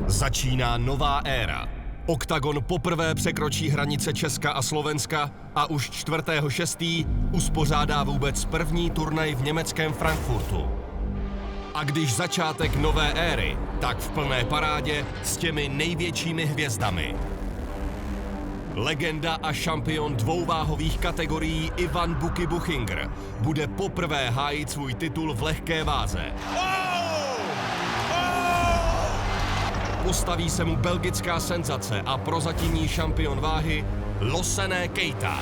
Začíná nová éra. OKTAGON poprvé překročí hranice Česka a Slovenska a už 4.6. uspořádá vůbec první turnaj v německém Frankfurtu. A když začátek nové éry, tak v plné parádě s těmi největšími hvězdami. Legenda a šampion dvouváhových kategorií Ivan Buky Buchinger bude poprvé hájit svůj titul v lehké váze. Postaví se mu belgická senzace a prozatímní šampion váhy Losené Keita.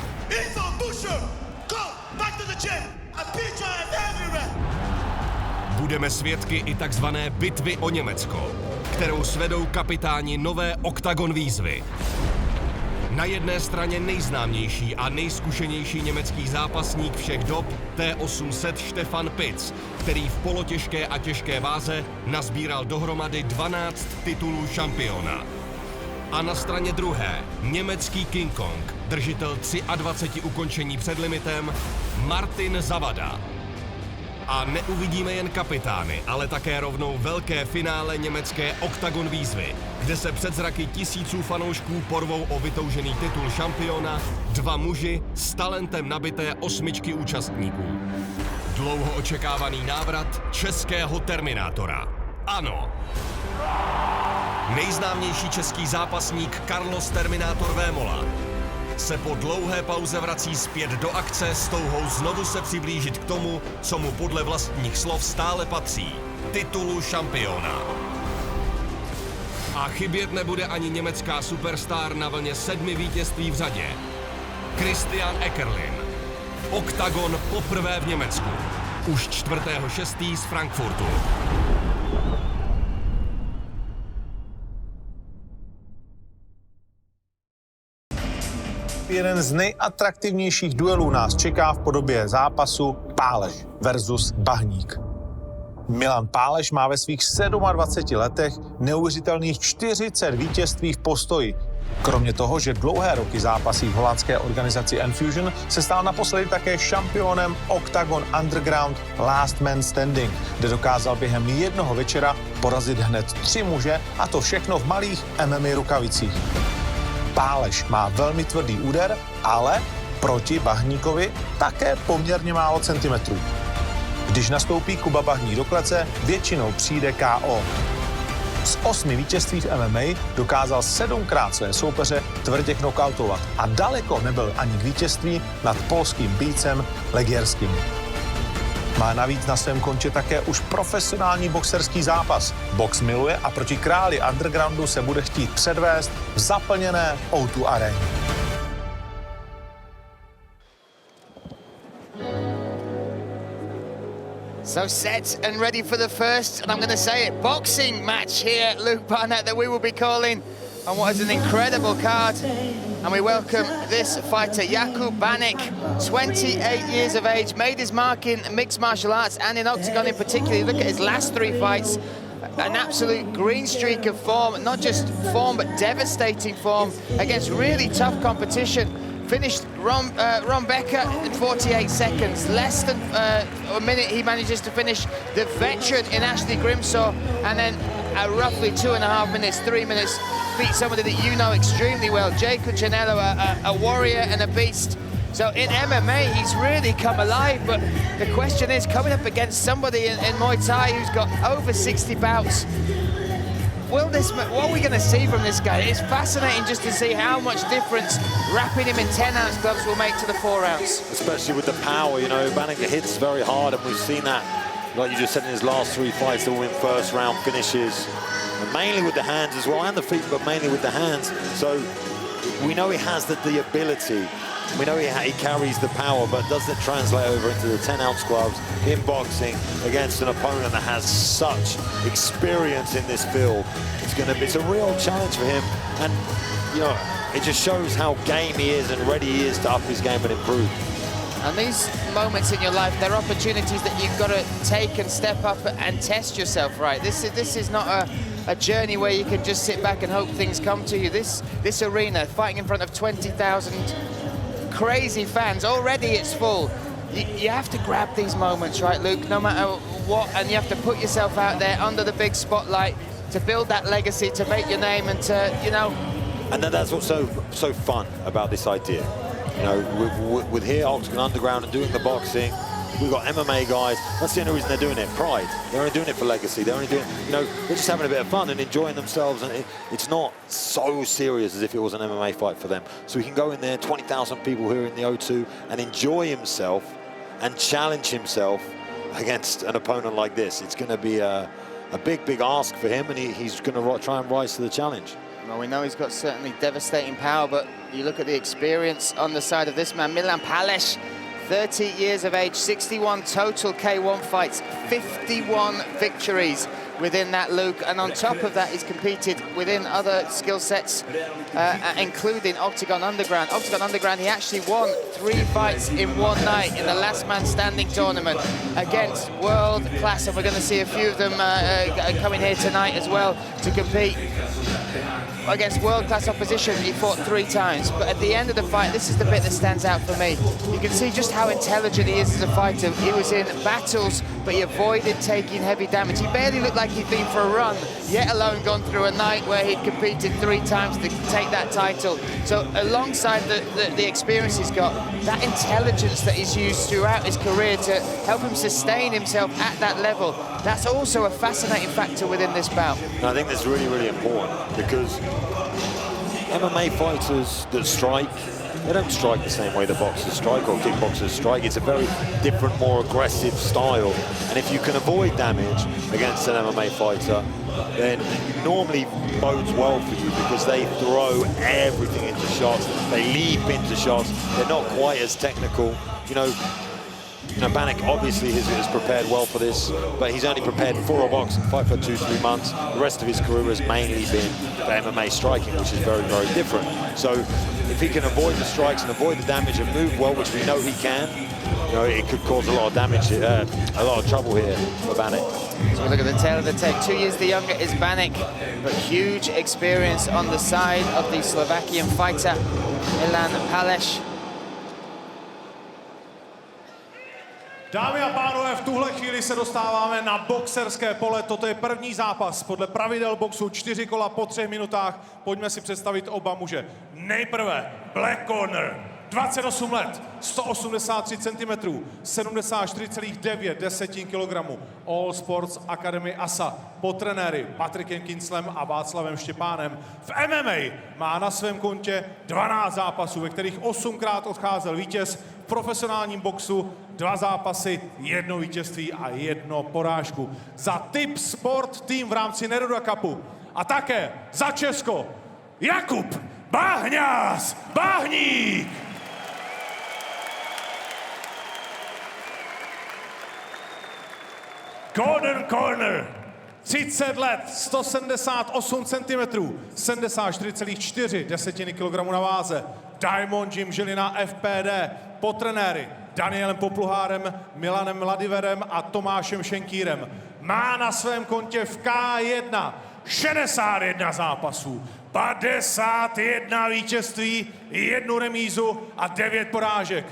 Budeme svědky i takzvané bitvy o Německo, kterou svedou kapitáni nové OKTAGON výzvy. Na jedné straně nejznámější a nejzkušenější německý zápasník všech dob T800 Stefan Pitz, který v polotěžké a těžké váze nazbíral dohromady 12 titulů šampiona. A na straně druhé německý King Kong, držitel 23 ukončení před limitem, Martin Zavada. A neuvidíme jen kapitány, ale také rovnou velké finále německé OKTAGON výzvy, kde se před zraky tisíců fanoušků porvou o vytoužený titul šampiona dva muži s talentem nabité 8 účastníků. Dlouho očekávaný návrat českého Terminátora. Ano. Nejznámější český zápasník Carlos Terminátor VÉMOLA se po dlouhé pauze vrací zpět do akce s touhou znovu se přiblížit k tomu, co mu podle vlastních slov stále patří – titulu šampiona. A chybět nebude ani německá superstar na vlně 7 vítězství v řadě. Christian Eckerlin. OKTAGON poprvé v Německu. Už 4.6. z Frankfurtu. Jeden z nejatraktivnějších duelů nás čeká v podobě zápasu Paleš versus Bahník. Milan Paleš má ve svých 27 letech neuvěřitelných 40 vítězství v postoji. Kromě toho, že dlouhé roky zápasí v holandské organizaci Enfusion, se stal naposledy také šampionem OKTAGON Underground Last Man Standing, kde dokázal během jednoho večera porazit hned 3 muže, a to všechno v malých MMA rukavicích. Paleš má velmi tvrdý úder, ale proti Bahníkovi také poměrně málo centimetrů. Když nastoupí Kuba Bahník do klece, většinou přijde KO. Z 8 vítězství v MMA dokázal 7krát své soupeře tvrdě knockoutovat a daleko nebyl ani k vítězství nad polským býcem Legierským. Má navíc na svém kontě také už profesionální boxerský zápas. Box miluje a proti králi undergroundu se bude chtít předvést v zaplněné O2 aréně. So set and ready for the first, and I'm going to say it, boxing match here, Luke Barnett, that we will be calling on what is an incredible card. And we welcome this fighter, Jakub, 28 years of age, made his mark in mixed martial arts and in OKTAGON in particular. Look at his last 3 fights, an absolute green streak of form, not just form, but devastating form against really tough competition. Finished Ron Becker in 48 seconds, less than a minute he manages to finish the veteran in Ashley Grimsaw, and then roughly 2.5 minutes, 3 minutes, beat somebody that you know extremely well, Jacob Janello, a warrior and a beast. So in MMA, he's really come alive, but the question is, coming up against somebody in Muay Thai who's got over 60 bouts, what are we going to see from this guy? It's fascinating just to see how much difference wrapping him in 10-ounce gloves will make to the 4-ounce. Especially with the power, you know, Bahník hits very hard, and we've seen that, like you just said, in his last 3 fights, all in first round finishes, and mainly with the hands as well, and the feet, but mainly with the hands. So we know he has the ability. We know he carries the power, but does it translate over into the 10-ounce gloves in boxing against an opponent that has such experience in this field? It's a real challenge for him, and you know, it just shows how game he is and ready he is to up his game and improve. And these moments in your life, they're opportunities that you've got to take and step up and test yourself, right? This is not a journey where you can just sit back and hope things come to you. This arena, fighting in front of 20,000 crazy fans, already it's full. You have to grab these moments, right, Luke, no matter what, and you have to put yourself out there under the big spotlight, to build that legacy, to make your name, and to, you know. And that's what's so fun about this idea. You know, with here, Octagon Underground and doing the boxing, we've got MMA guys. That's the only reason they're doing it, pride. They're only doing it for legacy. They're only doing, you know, they're just having a bit of fun and enjoying themselves. And it's not so serious as if it was an MMA fight for them. So he can go in there, 20,000 people here in the O2, and enjoy himself and challenge himself against an opponent like this. It's going to be a big ask for him, and he's going to try and rise to the challenge. Well, we know he's got certainly devastating power, but you look at the experience on the side of this man, Milan Paleš, 30 years of age, 61 total K1 fights, 51 victories within that, Luke. And on top of that, he's competed within other skill sets, including Octagon Underground. Octagon Underground, he actually won 3 fights in one night in the last man standing tournament against world class. And we're going to see a few of them coming here tonight as well to compete against world-class opposition. He fought 3 times, but at the end of the fight, this is the bit that stands out for me. You can see just how intelligent he is as a fighter. He was in battles, but he avoided taking heavy damage. He barely looked like he'd been for a run, yet alone gone through a night where he'd competed 3 times to take that title. So alongside the experience he's got, that intelligence that he's used throughout his career to help him sustain himself at that level, that's also a fascinating factor within this bout. And I think that's really, really important, because MMA fighters that strike, they don't strike the same way the boxers strike or kickboxers strike. It's a very different, more aggressive style. And if you can avoid damage against an MMA fighter, then it normally bodes well for you, because they throw everything into shots, they leap into shots, they're not quite as technical. You know, Bahṉik obviously has prepared well for this, but he's only prepared for a boxing fight for 2-3 months. The rest of his career has mainly been for MMA striking, which is very, very different. So if he can avoid the strikes and avoid the damage and move well, which we know he can, you know, it could cause a lot of damage, a lot of trouble here for Bahṉik. So we look at the tail of the tape. 2 years the younger is Bahṉik, but huge experience on the side of the Slovakian fighter, Milan Paleš. Dámy a pánové, v tuhle chvíli se dostáváme na boxerské pole. Toto je první zápas podle pravidel boxu, 4 kola po 3 minutách. Pojďme si představit oba muže. Nejprve Black Corner, 28 let, 183 cm, 74,9 kg. All Sports Academy ASA. Po trenéry Patrikem Kinslem a Václavem Štěpánem. V MMA má na svém kontě 12 zápasů, ve kterých 8krát odcházel vítěz. V profesionálním boxu 2 zápasy, 1 vítězství a 1 porážku. Za Tip Sport tým v rámci Neruda Cupu a také za Česko Jakub Bahňas, Bahník! Golden Corner, 30 let, 178 cm, 74,4 kg na váze. Diamond Gym Žilina FPD, po trenéry Danielem Popluhárem, Milanem Ladiverem a Tomášem Šenkýrem. Má na svém kontě v K1 61 zápasů, 51 vítězství, 1 remízu a 9 porážek.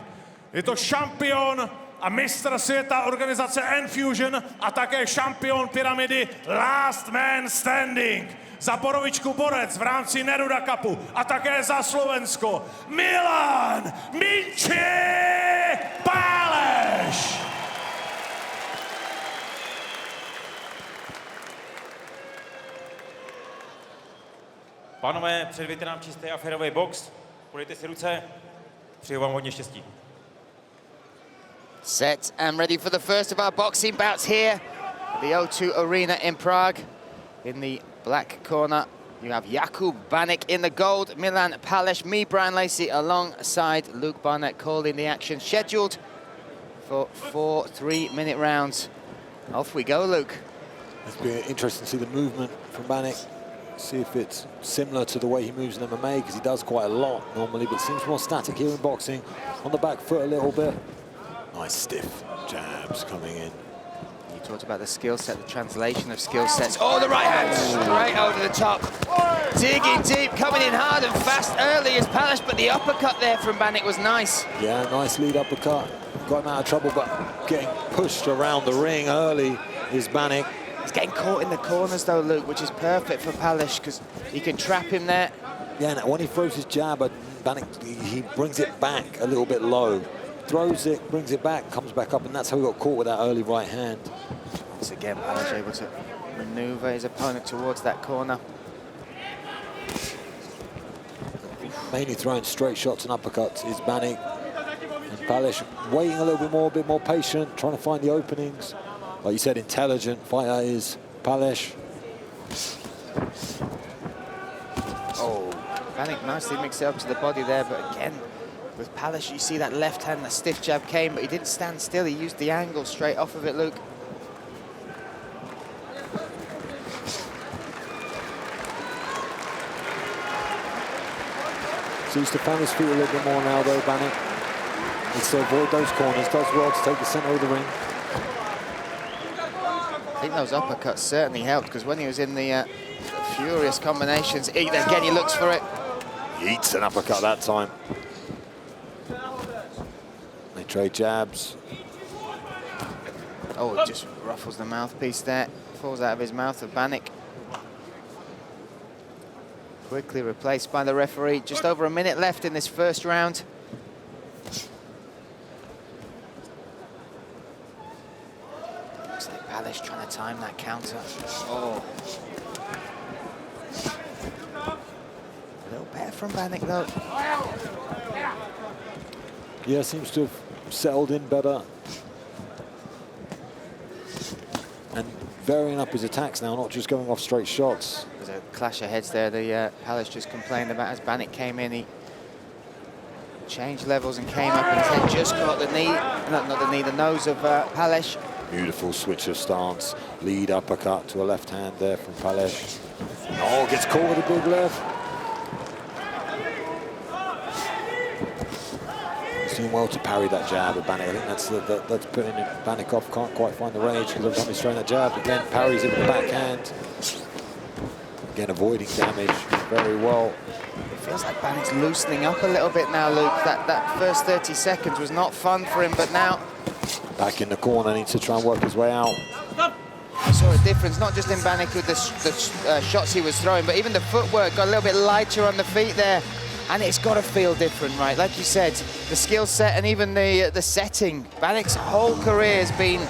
Je to šampion a mistr světa organizace Enfusion a také šampion pyramidy Last Man Standing. Za borovičku borec v rámci Neruda Cupu a také za Slovensko Milan MINČI Paleš! Pánové, předvěte nám čistý a férový box, podejte si ruce, přeju vám hodně štěstí. Set and ready for the first of our boxing bouts here at the O2 Arena in Prague. In the black corner, you have Jakub Bahṉik in the gold, Milan Paleš, me, Brian Lacey, alongside Luke Barnett, calling the action, scheduled for 4 3-minute rounds. Off we go, Luke. It's been interesting to see the movement from Bahṉik. See if it's similar to the way he moves in MMA, because he does quite a lot normally, but seems more static here in boxing. On the back foot a little bit. Nice stiff jabs coming in. You talked about the skill set, the translation of skill sets. Oh, the right hand, straight over the top. Digging deep, coming in hard and fast early as Paleš, but the uppercut there from Bahṉik was nice. Yeah, nice lead uppercut. Got him out of trouble, but getting pushed around the ring early is Bahṉik. He's getting caught in the corners though, Luke, which is perfect for Paleš because he can trap him there. Yeah, and when he throws his jab, Bahník, he brings it back a little bit low. Throws it, brings it back, comes back up, and that's how he got caught with that early right hand. Once again, Paleš able to maneuver his opponent towards that corner. Mainly throwing straight shots and uppercuts is Bahník. And Paleš waiting a little bit more patient, trying to find the openings. Like you said, intelligent fighter is Paleš. Oh, Bahník nicely mixed it up to the body there, but again, with Paleš, you see that left hand, that stiff jab came, but he didn't stand still. He used the angle straight off of it, Luke. Seems to find his feet a little bit more now, though, Bahník. Needs to avoid those corners, does well to take the center of the ring. I think those uppercuts certainly helped, because when he was in the furious combinations, again, he looks for it. He eats an uppercut that time. They trade jabs. Oh, it just ruffles the mouthpiece there. Falls out of his mouth of Bahník. Quickly replaced by the referee. Just over a minute left in this first round. Looks like Paleš trying to time that counter. Oh. A little better from Bahník though. Yeah, seems to have settled in better. And varying up his attacks now, not just going off straight shots. There's a clash of heads there. The Paleš just complained about as Bahník came in. He changed levels and came up and his head just caught the knee, not the knee, the nose of Paleš. Beautiful switch of stance. Lead uppercut to a left hand there from Paleš. Oh, gets caught with a big left. He's doing well to parry that jab of Bahník. I think that's putting Bahník off. Can't quite find the range because every time he's throwing that jab, again parries it with the backhand. Again, avoiding damage very well. It feels like Bahník's loosening up a little bit now, Luke. That first 30 seconds was not fun for him, but now... Back in the corner, needs to try and work his way out. I saw a difference, not just in Bahník with the shots he was throwing, but even the footwork got a little bit lighter on the feet there. And it's got to feel different, right? Like you said, the skill set and even the setting. Bahník's whole career has been,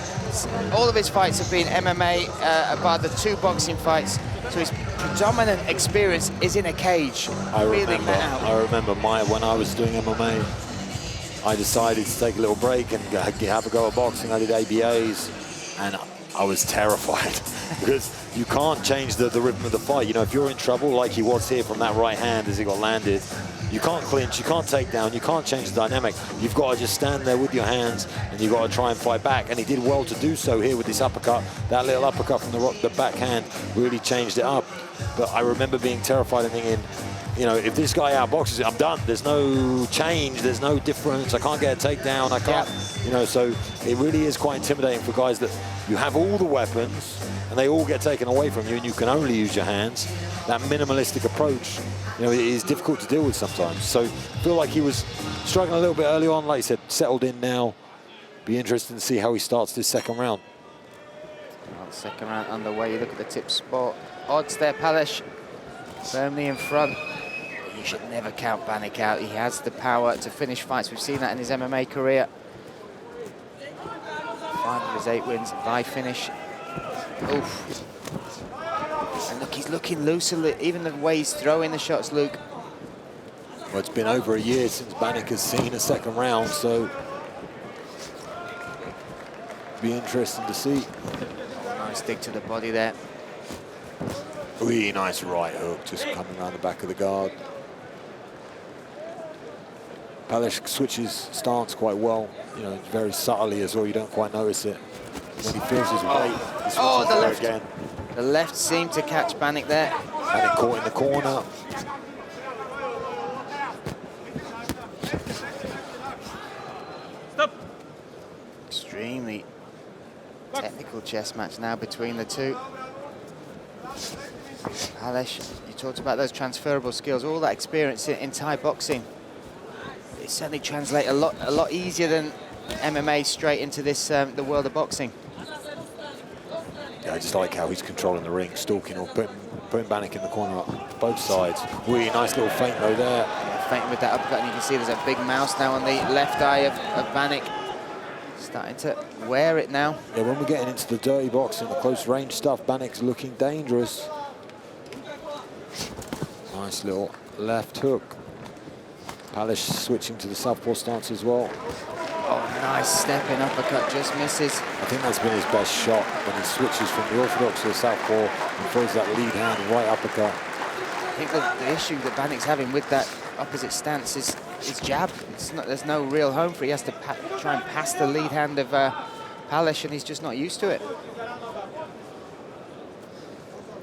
all of his fights have been MMA, bar the 2 boxing fights. So his predominant experience is in a cage, feeling that out. I remember when I was doing MMA, I decided to take a little break and have a go at boxing. I did ABAs, and I was terrified because you can't change the rhythm of the fight. You know, if you're in trouble, like he was here from that right hand as he got landed, you can't clinch, you can't take down, you can't change the dynamic. You've got to just stand there with your hands and you've got to try and fight back. And he did well to do so here with this uppercut. That little uppercut from the backhand really changed it up. But I remember being terrified and thinking, you know, if this guy outboxes it, I'm done. There's no change, there's no difference. I can't get a takedown, I can't, you know, so it really is quite intimidating for guys that you have all the weapons and they all get taken away from you and you can only use your hands. That minimalistic approach, you know, it is difficult to deal with sometimes. So I feel like he was struggling a little bit early on, like you said, settled in now. Be interesting to see how he starts this second round. Well, the second round underway. You look at the tip spot odds there. Paleš firmly in front. You should never count Bahník out. He has the power to finish fights. We've seen that in his MMA career. 5 of his 8 wins by finish. Oof. And look, he's looking looser, even the way he's throwing the shots, Luke. Well, it's been over a year since Bahník has seen a second round, so be interesting to see. Oh, nice dig to the body there. Really nice right hook, just coming around the back of the guard. Paleš switches stance quite well, you know, very subtly as well. You don't quite notice it. When he feels his weight, he switches the left again. The left seemed to catch Bahník there. Bahník caught in the corner. Stop. Extremely technical chess match now between the two. Paleš, you talked about those transferable skills, all that experience in Thai boxing. They certainly translate a lot easier than MMA straight into this the world of boxing. Yeah, I just like how he's controlling the ring, stalking or putting Bahník in the corner up both sides. Really nice little feint though there. Yeah, feinting with that uppercut, and you can see there's a big mouse now on the left eye of Bahník. Starting to wear it now. Yeah, when we're getting into the dirty boxing, the close range stuff, Bahník's looking dangerous. Nice little left hook. Paleš switching to the southpaw stance as well. Oh, nice stepping uppercut, just misses. I think that's been his best shot when he switches from the orthodox to the southpaw and throws that lead hand right uppercut. I think the issue that Bahník's having with that opposite stance is his jab. There's no real home for it. He has to try and pass the lead hand of Paleš, and he's just not used to it.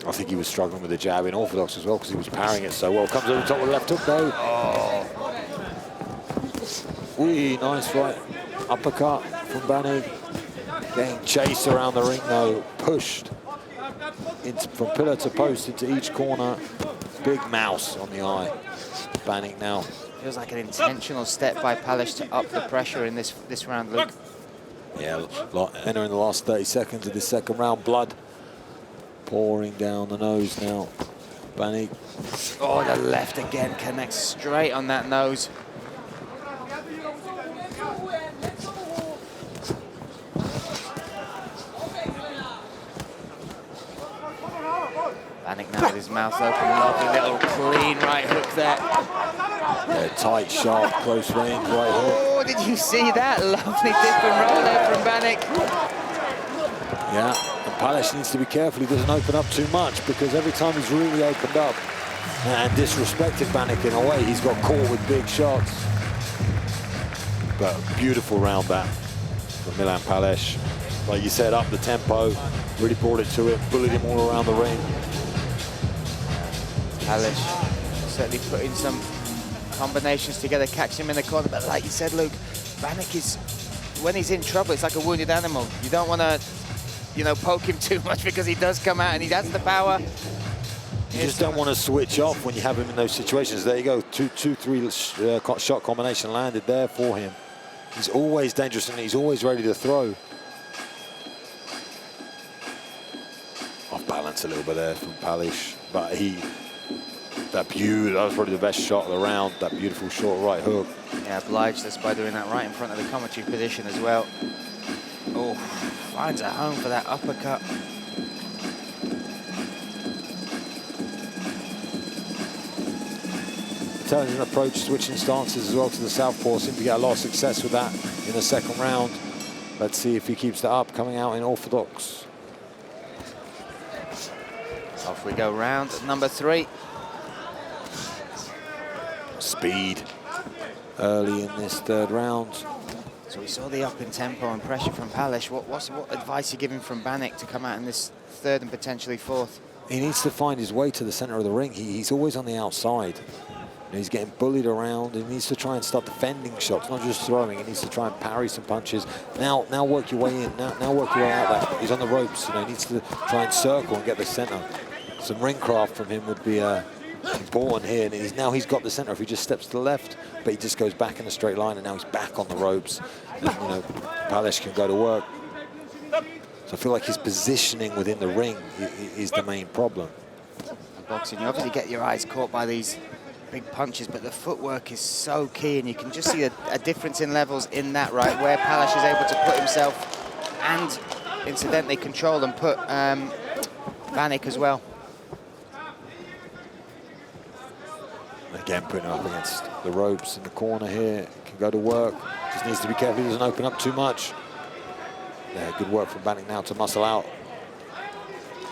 I think he was struggling with the jab in orthodox as well because he was parrying it so well. Comes over the top with the left hook though. Oh. Ooh, nice right uppercut from Bahník. Getting chased around the ring though, pushed from pillar to post into each corner. Big mouse on the eye. Bahník now. Feels like an intentional step by Paleš to up the pressure in this round, Luke. Yeah, entering the last 30 seconds of this second round. Blood pouring down the nose now. Bahník. Oh, the left again connects straight on that nose. Bahník now with his mouth open, lovely little clean right hook there. Yeah, tight, sharp, close range right hook. Oh, did you see that? Lovely dip and roll there from Bahník. Yeah, and Paleš needs to be careful he doesn't open up too much because every time he's really opened up and disrespected Bahník in a way, he's got caught with big shots. But beautiful round that from Milan Paleš. Like you said, up the tempo, really brought it to it, bullied him all around the ring. Paleš certainly putting some combinations together, catching him in the corner. But like you said, Luke, Bahník is, when he's in trouble, it's like a wounded animal. You don't want to, you know, poke him too much because he does come out and he has the power. You just don't want to switch off when you have him in those situations. There you go, three shot combination landed there for him. He's always dangerous and he's always ready to throw. Off balance a little bit there from Paleš, but that was probably the best shot of the round, that beautiful short right hook. Yeah, obliged us by doing that right in front of the commentary position as well. Oh, finds a home for that uppercut. Intelligent approach, switching stances as well to the southpaw. Seemed to get a lot of success with that in the second round. Let's see if he keeps that up, coming out in orthodox. Off we go, round number 3. Speed early in this third round. So we saw the up in tempo and pressure from Paleš. What advice are you giving from Bahník to come out in this third and potentially fourth? He needs to find his way to the center of the ring. He's always on the outside. He's getting bullied around. He needs to try and start defending shots, not just throwing. He needs to try and parry some punches. Now work your way in. Now work your way out there. He's on the ropes. You know, he needs to try and circle and get the center. Some ring craft from him would be important here. And he's got the center. If he just steps to the left, but he just goes back in a straight line, and now he's back on the ropes. And, you know, Paleš can go to work. So I feel like his positioning within the ring is the main problem. In boxing, you obviously get your eyes caught by these big punches, but the footwork is so key, and you can just see a difference in levels in that, right, where Paleš is able to put himself and incidentally control and put Bahník as well. Again, putting him up against the ropes in the corner here. Can go to work. Just needs to be careful he doesn't open up too much. Yeah, good work from Bahník now to muscle out.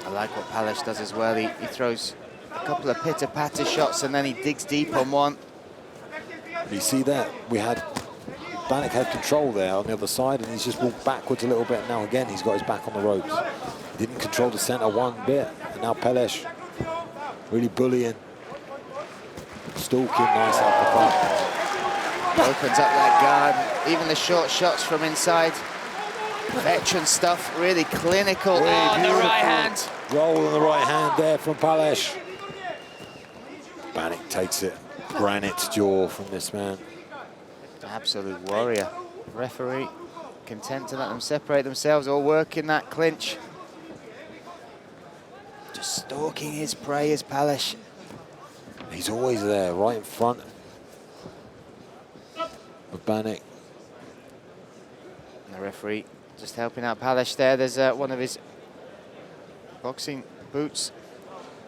I like what Paleš does as well. He throws a couple of pitter-patter shots and then he digs deep on one. You see that? Bahník had control there on the other side, and he's just walked backwards a little bit. And now again, he's got his back on the ropes. He didn't control the center one bit. And now Paleš really bullying. Stalking, nice uppercut. Opens up that guard. Even the short shots from inside. Veteran stuff, really clinical. Really on the right hand. Roll on the right hand there from Paleš. Bahník takes it. Granite jaw from this man. Absolute warrior. Referee content to let them separate themselves or work in that clinch. Just stalking his prey is Paleš. He's always there, right in front of Bahník. The referee just helping out Paleš there. There's one of his boxing boots.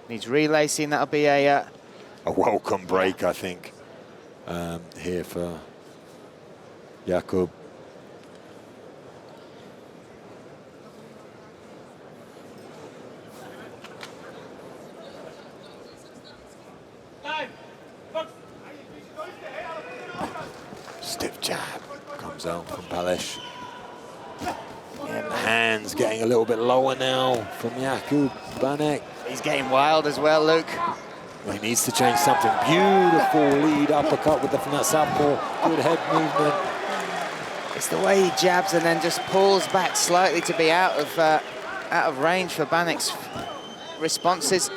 Needs relacing. That'll be a welcome break, I think, here for Jakub. Stiff jab comes out from Paleš. Yeah, the hands getting a little bit lower now from Jakub Bahník. He's getting wild as well, Luke. Well, he needs to change something. Beautiful lead uppercut with from that southpaw. Good head movement. It's the way he jabs and then just pulls back slightly to be out of range for Bahník's responses.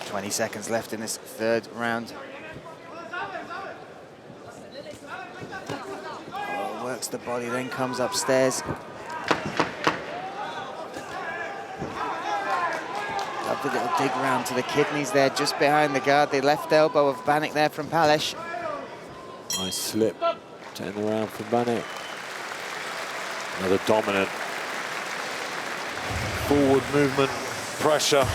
20 seconds left in this third round. Oh, works the body, then comes upstairs. Lovely little dig round to the kidneys there, just behind the guard. The left elbow of Bahník there from Paleš. Nice slip, turn around from Bahník. Another dominant forward movement, pressure.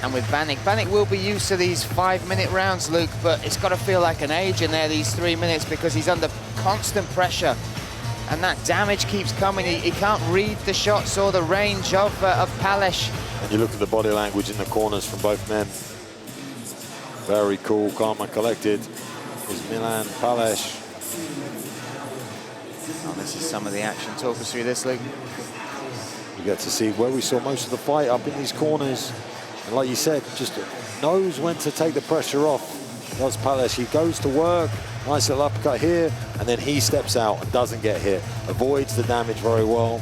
And with Bahník will be used to these 5-minute rounds, Luke, but it's got to feel like an age in there, these 3 minutes, because he's under constant pressure. And that damage keeps coming. He can't read the shots or the range of Paleš. And you look at the body language in the corners from both men. Very cool, calm and collected is Milan Paleš. Oh, this is some of the action. Talk us through this, Luke. You get to see where we saw most of the fight, up in these corners. And like you said, just knows when to take the pressure off. Does Paleš. He goes to work, nice little uppercut here, and then he steps out and doesn't get hit. Avoids the damage very well.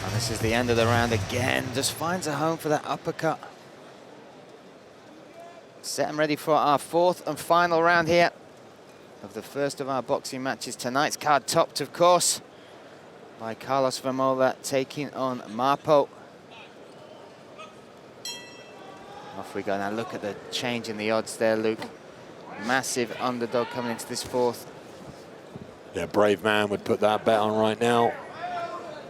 And this is the end of the round again. Just finds a home for that uppercut. Set and ready for our fourth and final round here of the first of our boxing matches. Tonight's card topped, of course, by Carlos VÉMOLA taking on MARPO. Off we go now. Look at the change in the odds there, Luke. Massive underdog coming into this fourth. Yeah, brave man would put that bet on right now.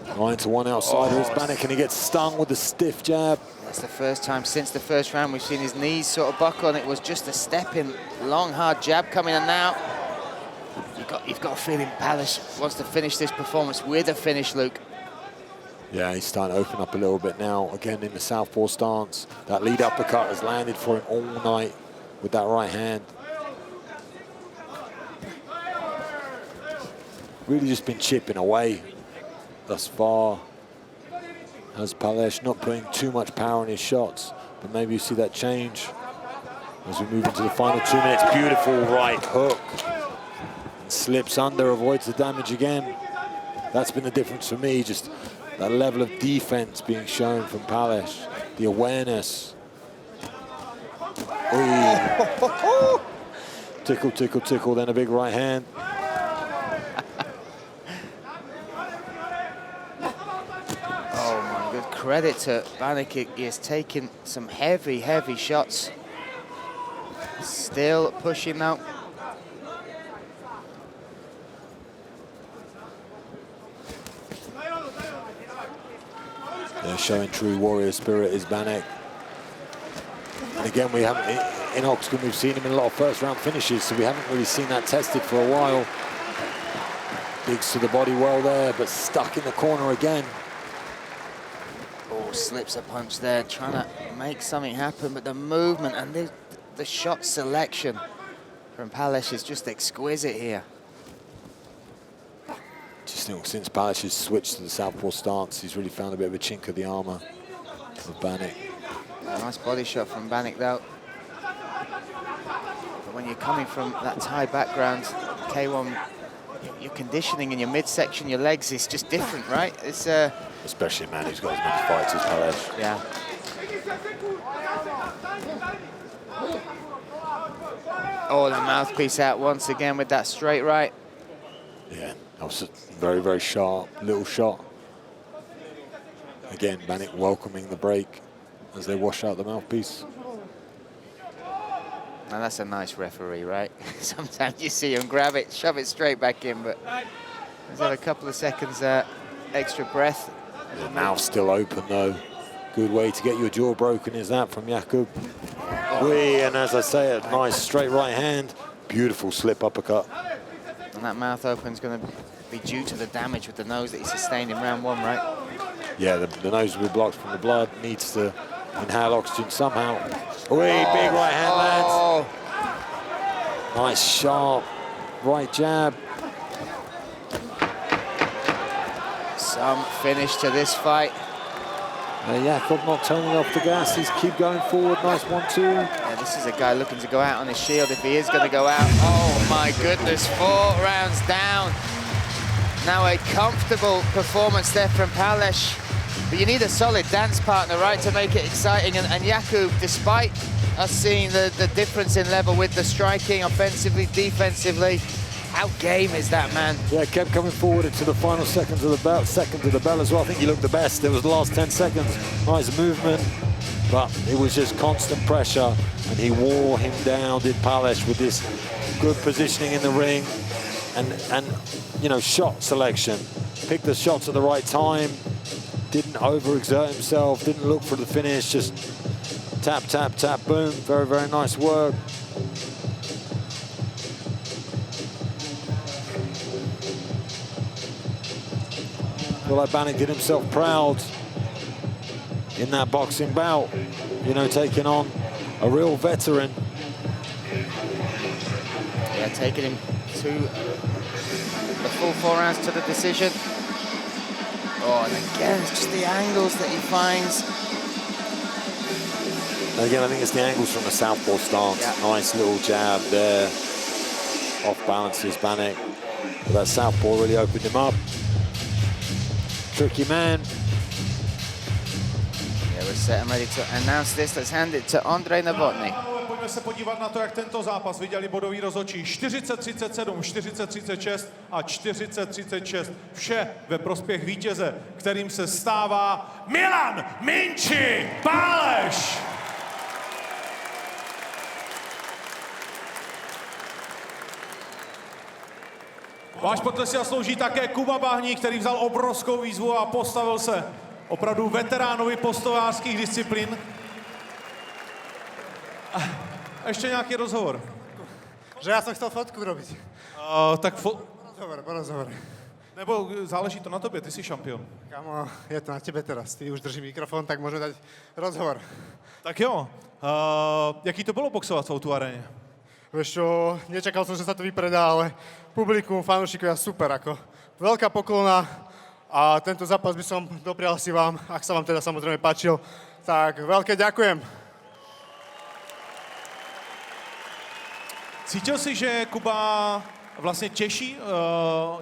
9-1 outsider is Bahník, and he gets stung with a stiff jab. That's the first time since the first round we've seen his knees sort of buckle, and it was just a step-in, long, hard jab coming, and now you've got a feeling Paleš wants to finish this performance with a finish, Luke. Yeah, he's starting to open up a little bit now, again in the southpaw stance. That lead uppercut has landed for him all night with that right hand. Really just been chipping away thus far. As Paleš, not putting too much power in his shots, but maybe you see that change as we move into the final 2 minutes. Beautiful right hook. And slips under, avoids the damage again. That's been the difference for me, just that level of defense being shown from Paleš, the awareness. Ooh. Tickle, tickle, tickle, then a big right hand. Credit to Bahník, he has taken some heavy, heavy shots. Still pushing now. Yeah, showing true warrior spirit is Bahník. And again, we haven't, in Octagon, we've seen him in a lot of first round finishes, so we haven't really seen that tested for a while. Digs to the body well there, but stuck in the corner again. Oh, slips a punch there, trying to make something happen, but the movement and the shot selection from Paleš is just exquisite here. Just think since Paleš has switched to the southpaw stance, he's really found a bit of a chink of the armor of Bahník. Nice body shot from Bahník though. But when you're coming from that Thai background, K1, your conditioning in your midsection, your legs is just different, right? It's especially a man who's got as many fights as Paleš. Yeah. Oh, the mouthpiece out once again with that straight right. Yeah, that was a very, very sharp little shot. Again, Bahník welcoming the break as they wash out the mouthpiece. Now that's a nice referee, right? Sometimes you see him grab it, shove it straight back in, but he's had a couple of seconds extra breath. The mouth still open though. Good way to get your jaw broken is that from Jakub. And as I say, a nice straight right hand. Beautiful slip uppercut. And that mouth open is going to be due to the damage with the nose that he sustained in round one, right? Yeah, the nose will be blocked from the blood. Needs to inhale oxygen somehow. Big right hand lands. Nice sharp right jab. Some finish to this fight. Jakub not turning off the gas. He's keep going forward. Nice 1-2. Yeah, this is a guy looking to go out on his shield if he is going to go out. Oh my goodness, 4 rounds down. Now a comfortable performance there from Paleš. But you need a solid dance partner, right, to make it exciting. And Jakub, despite us seeing the difference in level with the striking, offensively, defensively, how game is that man? Yeah, kept coming forward into the final seconds of the bell, as well. I think he looked the best. It was the last 10 seconds. Nice movement, but it was just constant pressure, and he wore him down, did Paleš, with this good positioning in the ring and you know, shot selection. Picked the shots at the right time, didn't overexert himself, didn't look for the finish, just tap, tap, tap, boom. Very, very nice work. I feel like Bahník did himself proud in that boxing bout, you know, taking on a real veteran. Yeah, taking him to the full 4 rounds to the decision. Oh, and again, it's just the angles that he finds. And again, I think it's the angles from the southpaw stance. Yeah. Nice little jab there. Off balances Bahník. But that southpaw really opened him up. Tricky man. Yeah, we're set and ready to announce this. Let's hand it to Ondrej Novotný. Pojďme se podívat na to, jak tento zápas viděli bodový rozhodčí. 40-37, 40-36 a 40-36. Vše ve prospěch vítěze, kterým se stává Milan MINČI Paleš. Váš potlesk si zaslouží také Kuba Bahník, který vzal obrovskou výzvu a postavil se opravdu veteránovi postojářských disciplín. A ještě nějaký rozhovor. Že já jsem chtěl fotku robiť. Tak Rozhovor. Nebo záleží to na tobě, ty jsi šampion. Kámo, je to na tebe teraz. Ty už drží mikrofon, tak môžeme dať rozhovor. Tak jo, jaký to bylo boxovat v tu aréně? Vieš čo, nečakal som, že sa to vypredá, ale publikum, fanúšikovia, super, ako. Veľká poklona a tento zápas by som doprial si vám, ak sa vám teda samozrejme páčil, tak veľké ďakujem. Cítil jsi, že Kuba vlastně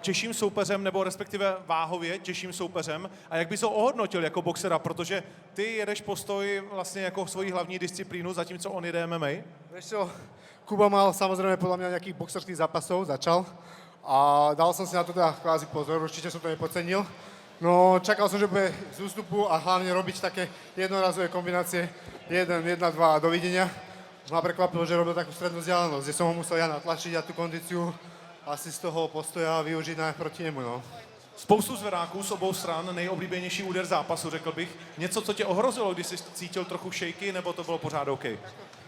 těžším soupeřem, nebo respektive váhově těžším soupeřem? A jak bys ho ohodnotil jako boxera? Protože ty jedeš postoj vlastně jako svoji hlavní disciplínu, zatímco on jede MMA? Vieš čo, Kuba mal samozrejme podľa mňa nejakých boxerských zápasov, začal. A dal som si na to teda kvázi pozor, určite som to nepodcenil. No, čakal som, že bude z ústupu a hlavne robiť také jednorazové kombinácie 1, 2 a dovidenia. Ma prekvapilo, že robil takú strednú vzdialenosť, kde som ho musel ja natlačiť a tú kondíciu asi z toho postoja využiť proti němu, no. Spoustu zvedáků z obou stran, nejoblíbenější úder zápasu, řekl bych. Něco, co tě ohrozilo, když jsi cítil trochu šejky, nebo to bylo pořád OK?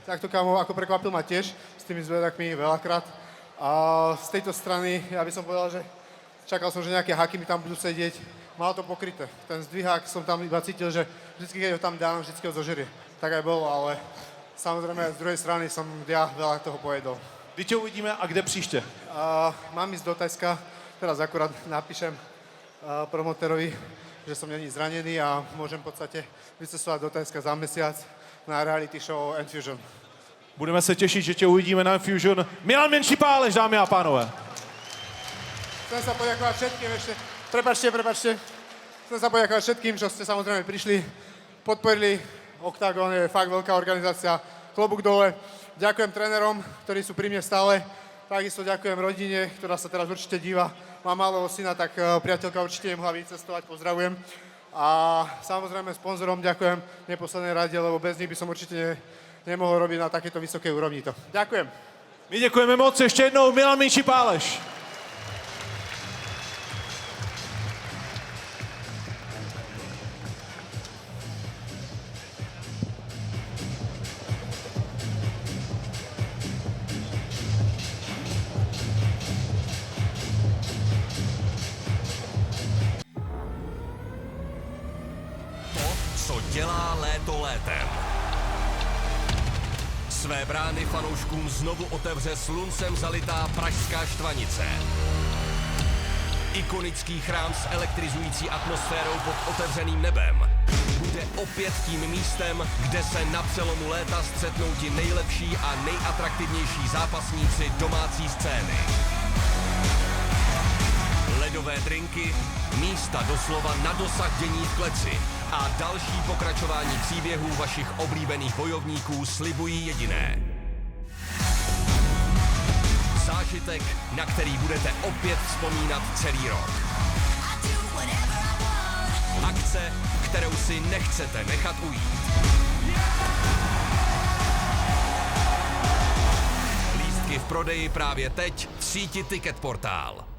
Tak to, kámo, ako prekvapil ma tiež s tými zvedakmi veľakrát. A z tejto strany, ja by som povedal, že čakal som, že nejaké haky mi tam budú sedieť. Mal to pokryté. Ten zdvihák som tam iba cítil, že vždycky, keď ho tam dám, vždycky ho zožerie. Tak aj bolo, ale samozrejme z druhej strany som ja veľa toho pojedol. Kdy tě uvidíme a kde příště? Mám ísť do Tajska, teraz akurát napíšem promotérovi, že som není zranený a môžem v podstate vycestovať do Tajska za mesiac na reality show Infusion. Budeme se těšit, že tě uvidíme na Infusion. Milan MINČI Paleš, dámy a pánové. Chcem sa poďakovať všetkým ešte. Prepačte. Chcem sa poďakovať všetkým, čo ste samozrejme prišli, podporili. OKTAGON je fakt veľká organizácia. Klobúk dole. ďakujem trénerom, ktorí sú pri mne stále. Takisto ďakujem rodine, ktorá sa teraz určite díva. Mám malého syna, tak priateľka určite nemohla vycestovať, pozdravujem. A samozrejme sponzorom ďakujem v neposlednej rade, lebo bez nich by som určite nemohol robiť na takéto vysokej úrovni to. Ďakujem. My děkujeme moc, ještě jednou Milan MINČI Paleš. Co dělá léto létem. Své brány fanouškům znovu otevře sluncem zalitá pražská Štvanice. Ikonický chrám s elektrizující atmosférou pod otevřeným nebem bude opět tím místem, kde se na přelomu léta střetnou ti nejlepší a nejatraktivnější zápasníci domácí scény. Ledové drinky, místa doslova na dosah dění v kleci a další pokračování příběhů vašich oblíbených bojovníků slibují jediné. Zážitek, na který budete opět vzpomínat celý rok. Akce, kterou si nechcete nechat ujít. Lístky v prodeji právě teď v síti Ticket Portál.